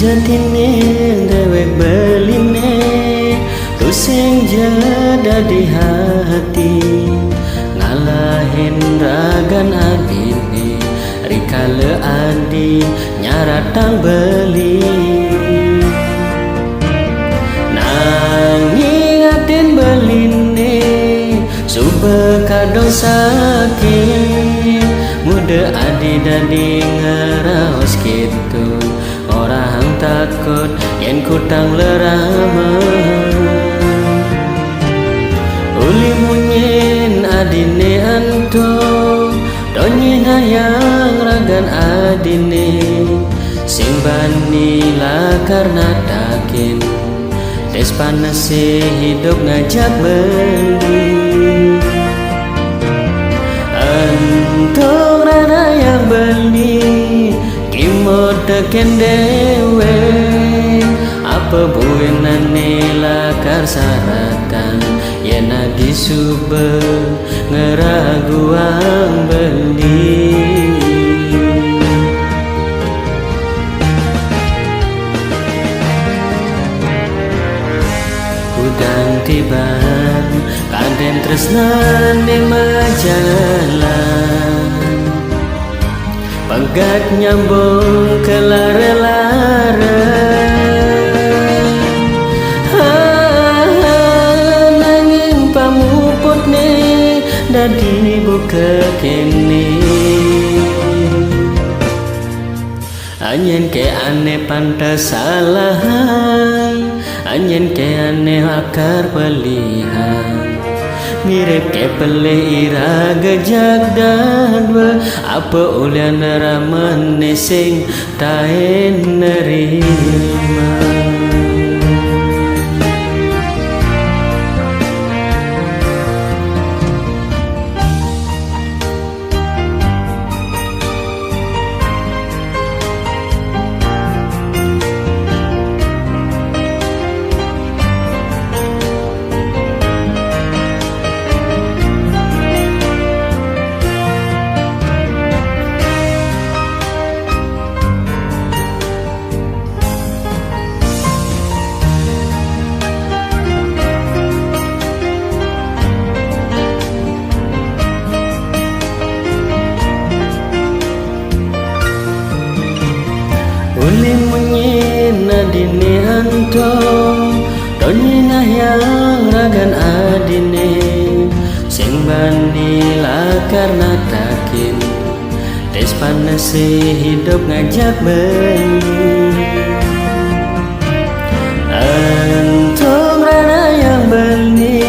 Jatine dewek beline tusing jada di hati ngalahin ragan adine rikale adi nyaratang beli nanging atin beline suba kadong sakit muda adi dadi ngeraos gitu orang takut yen kutang lerama uli munyin adine anto donyin hayang ragan adine sing bani karena takin tes panase hidup ngajak beli anto rana yang beli kimot teken dewe apa buenane lakar saratan yena disube ngeraguang beli udang tiban kaden tresnan di majalah pegat nyambung ke lara-lara nanging pamuput ne dadi buka kene anyen ke ane pantas salahan anyen ke ane akar pelihan mirip ke pele ira gejak dadwa apa ulian raman nesing taen nerima uli munyin adine anto donyin hayang ragan adine sing bani karena takin tes panase hidup ngajak beli anto rana yang beli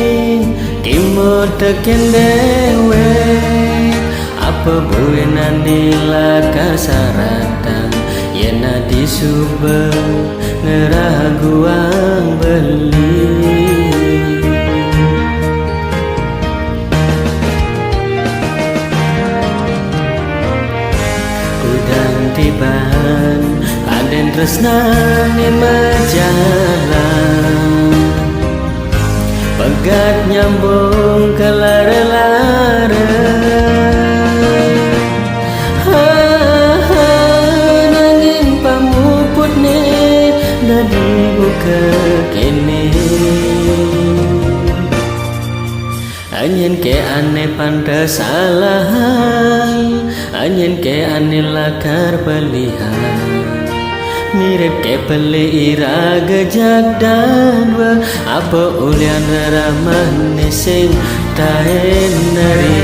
timur teken dewe apa buenane lakar saratan yena disube ngeraguang beli udang tiban aden tresnane majalah pegat nyambung ke lara-lara dadi buka kene anyen ke ane pantas salahan anyen ke ane lakar pelihan mirip ke pele ira gejak dadwa apa ulian raman nesing taen nari